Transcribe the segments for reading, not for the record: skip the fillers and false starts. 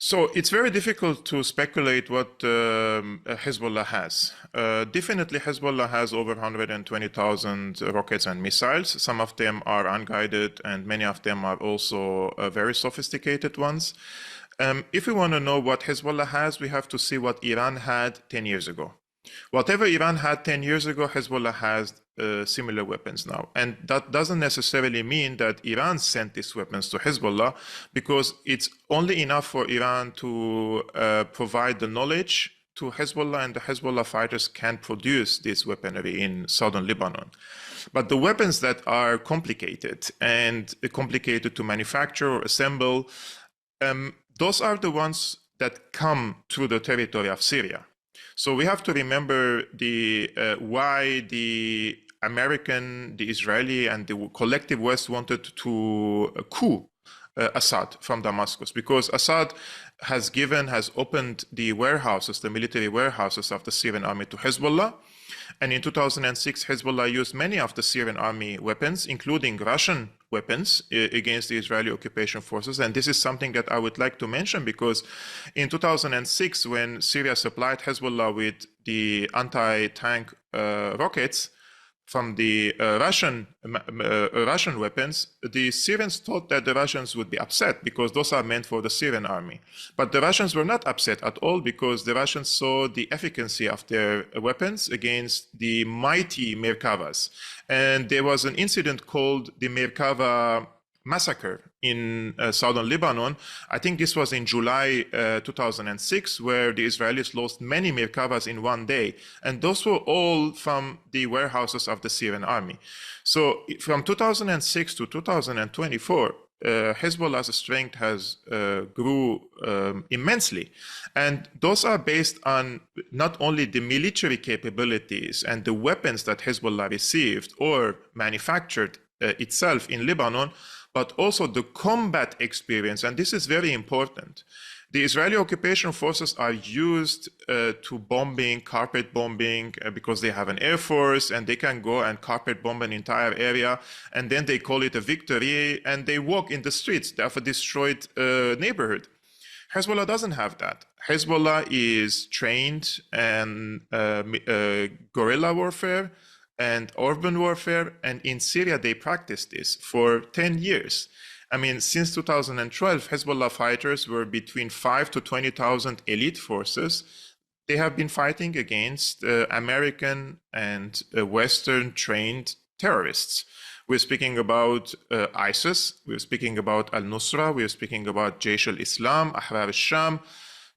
So it's very difficult to speculate what Hezbollah has. Definitely, Hezbollah has over 120,000 rockets and missiles. Some of them are unguided, and many of them are also very sophisticated ones. If we want to know what Hezbollah has, we have to see what Iran had 10 years ago. Whatever Iran had 10 years ago, Hezbollah has similar weapons now. And that doesn't necessarily mean that Iran sent these weapons to Hezbollah, because it's only enough for Iran to provide the knowledge to Hezbollah, and the Hezbollah fighters can produce this weaponry in southern Lebanon. But the weapons that are complicated to manufacture or assemble, those are the ones that come through the territory of Syria. So we have to remember why the American, the Israeli, and the collective West wanted to coup Assad from Damascus, because Assad has opened the warehouses, the military warehouses of the Syrian army to Hezbollah. And in 2006, Hezbollah used many of the Syrian army weapons, including Russian weapons, against the Israeli occupation forces. And this is something that I would like to mention, because in 2006, when Syria supplied Hezbollah with the anti-tank rockets from the Russian weapons, the Syrians thought that the Russians would be upset, because those are meant for the Syrian army. But the Russians were not upset at all, because the Russians saw the efficacy of their weapons against the mighty Merkavas. And there was an incident called the Merkava massacre in southern Lebanon. I think this was in July 2006, where the Israelis lost many Merkavas in one day. And those were all from the warehouses of the Syrian army. So from 2006 to 2024, Hezbollah's strength has grew immensely. And those are based on not only the military capabilities and the weapons that Hezbollah received or manufactured itself in Lebanon, but also the combat experience. And this is very important. The Israeli occupation forces are used to bombing, carpet bombing, because they have an air force and they can go and carpet bomb an entire area. And then they call it a victory and they walk in the streets of a destroyed neighborhood. Hezbollah doesn't have that. Hezbollah is trained in guerrilla warfare and urban warfare, and in Syria they practiced this for 10 years. I mean, since 2012, Hezbollah fighters were between 5,000 to 20,000 elite forces. They have been fighting against American and Western trained terrorists. We're speaking about ISIS, we're speaking about al-Nusra, we're speaking about Jaish al-Islam, Ahrar al-Sham,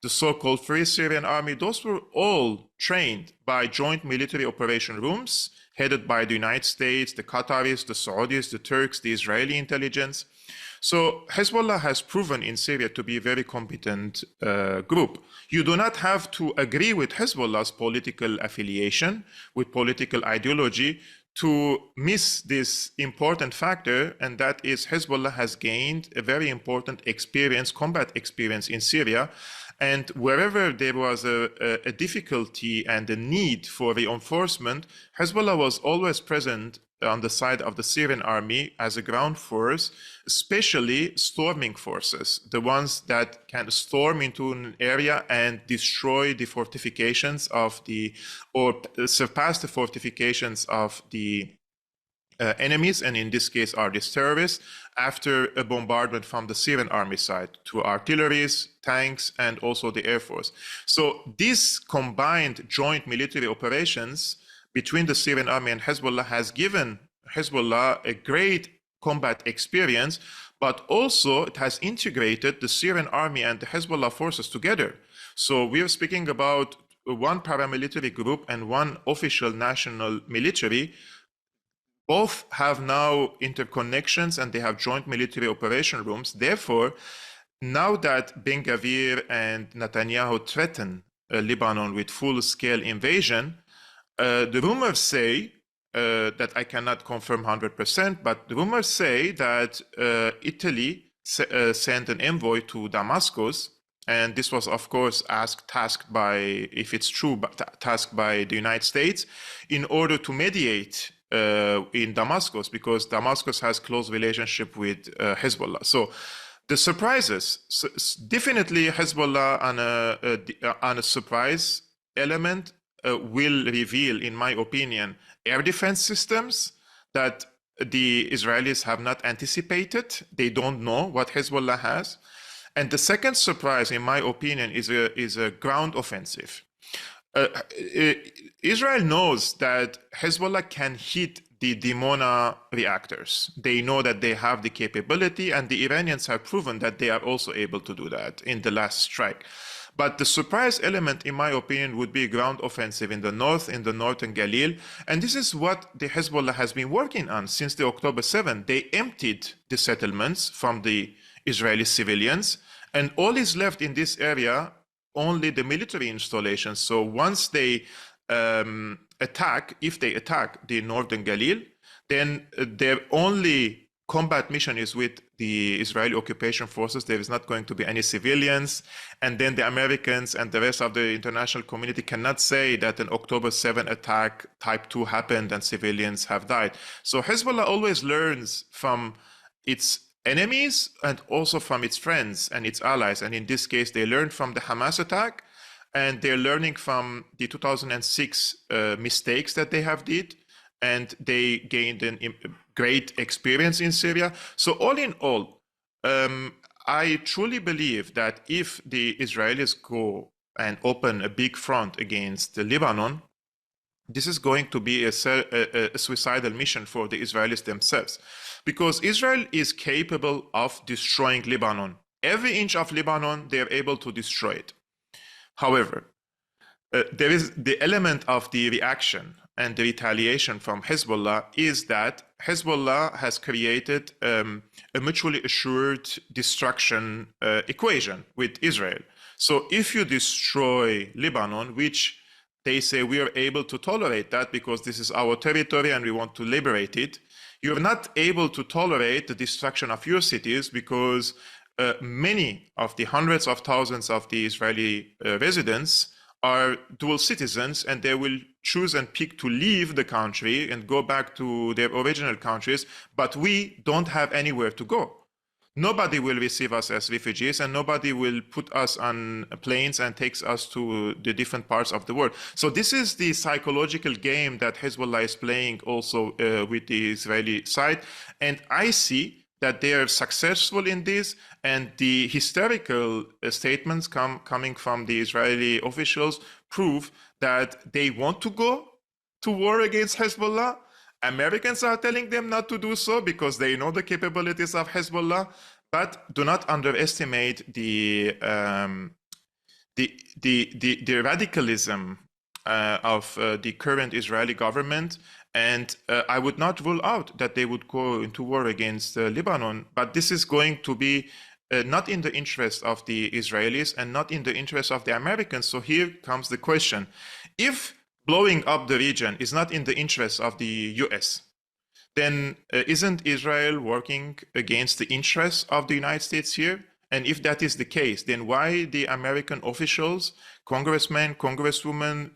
the so-called Free Syrian Army. Those were all trained by joint military operation rooms headed by the United States, the Qataris, the Saudis, the Turks, the Israeli intelligence. So Hezbollah has proven in Syria to be a very competent group. You do not have to agree with Hezbollah's political affiliation, with political ideology, to miss this important factor, and that is Hezbollah has gained a very important experience, combat experience in Syria. And wherever there was a difficulty and a need for reinforcement, Hezbollah was always present on the side of the Syrian army as a ground force, especially storming forces, the ones that can storm into an area and destroy the fortifications of or surpass the fortifications of the enemies, and in this case are these terrorists, after a bombardment from the Syrian army side through artilleries, tanks, and also the air force. So these combined joint military operations between the Syrian army and Hezbollah has given Hezbollah a great combat experience, but also it has integrated the Syrian army and the Hezbollah forces together. So we are speaking about one paramilitary group and one official national military. Both have now interconnections and they have joint military operation rooms. Therefore, now that Ben Gvir and Netanyahu threaten Lebanon with full-scale invasion, the rumors say that I cannot confirm 100%, but the rumors say that Italy sent an envoy to Damascus, and this was, of course, tasked by, if it's true, tasked by the United States in order to mediate in Damascus, because Damascus has close relationship with Hezbollah. So The surprises, definitely Hezbollah on a surprise element will reveal, in my opinion, air defense systems that the Israelis have not anticipated. They don't know what Hezbollah has. And the second surprise, in my opinion, is a ground offensive. Israel knows that Hezbollah can hit the Dimona reactors. They know that they have the capability, and the Iranians have proven that they are also able to do that in the last strike. But the surprise element, in my opinion, would be a ground offensive in the north, in the northern Galil. And this is what the Hezbollah has been working on since the October 7th. They emptied the settlements from the Israeli civilians, and all is left in this area only the military installations. So once they attack, if they attack the northern Galil, then their only combat mission is with the Israeli occupation forces. There is not going to be any civilians. And then the Americans and the rest of the international community cannot say that an October 7 attack type 2 happened and civilians have died. So Hezbollah always learns from its enemies and also from its friends and its allies. And in this case, they learned from the Hamas attack, and they're learning from the 2006 mistakes that they have did, and they gained a great experience in Syria. So all in all, I truly believe that if the Israelis go and open a big front against Lebanon, this is going to be a suicidal mission for the Israelis themselves, because Israel is capable of destroying Lebanon. Every inch of Lebanon, they are able to destroy it. However, there is the element of the reaction and the retaliation from Hezbollah is that Hezbollah has created a mutually assured destruction equation with Israel. So if you destroy Lebanon, which they say we are able to tolerate that because this is our territory and we want to liberate it, you're not able to tolerate the destruction of your cities because many of the hundreds of thousands of the Israeli residents are dual citizens, and they will choose and pick to leave the country and go back to their original countries, but we don't have anywhere to go. Nobody will receive us as refugees, and nobody will put us on planes and takes us to the different parts of the world. So this is the psychological game that Hezbollah is playing also with the Israeli side. And I see that they are successful in this, and the historical statements coming from the Israeli officials prove that they want to go to war against Hezbollah. Americans are telling them not to do so because they know the capabilities of Hezbollah, but do not underestimate the radicalism of the current Israeli government. And I would not rule out that they would go into war against Lebanon, but this is going to be not in the interest of the Israelis and not in the interest of the Americans. So here comes the question. If blowing up the region is not in the interest of the US, then isn't Israel working against the interests of the United States here? And if that is the case, then why the American officials, congressmen, congresswomen,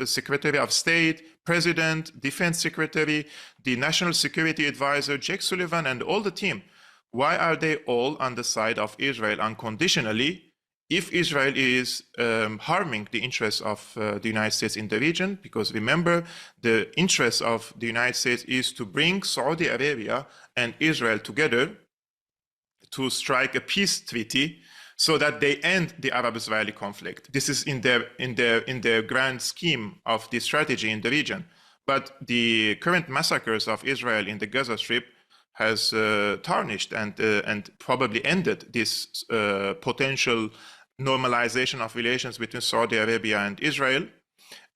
Secretary of State, President, Defense Secretary, the National Security Advisor, Jake Sullivan, and all the team, why are they all on the side of Israel unconditionally if Israel is harming the interests of the United States in the region? Because remember, the interest of the United States is to bring Saudi Arabia and Israel together to strike a peace treaty so that they end the Arab-Israeli conflict. This is in their grand scheme of the strategy in the region. But the current massacres of Israel in the Gaza Strip has tarnished and probably ended this potential normalization of relations between Saudi Arabia and Israel.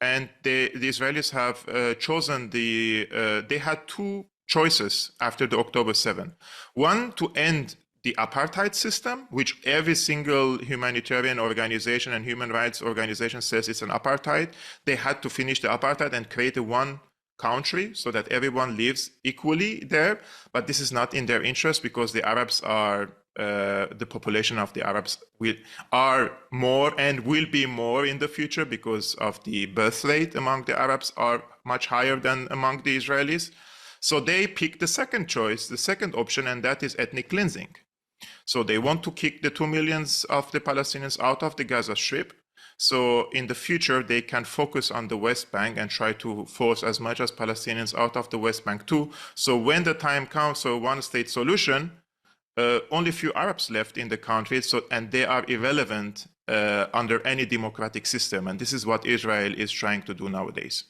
And the Israelis have chosen they had two choices after the October 7. One, to end the apartheid system, which every single humanitarian organization and human rights organization says it's an apartheid. They had to finish the apartheid and create a one country so that everyone lives equally there. But this is not in their interest because the Arabs are, the population of the Arabs are more and will be more in the future because of the birth rate among the Arabs are much higher than among the Israelis. So they picked the second choice, the second option, and that is ethnic cleansing. So they want to kick the 2 million of the Palestinians out of the Gaza Strip. So in the future, they can focus on the West Bank and try to force as much as Palestinians out of the West Bank too. So when the time comes, so one-state solution, only a few Arabs left in the country, and they are irrelevant under any democratic system. And this is what Israel is trying to do nowadays.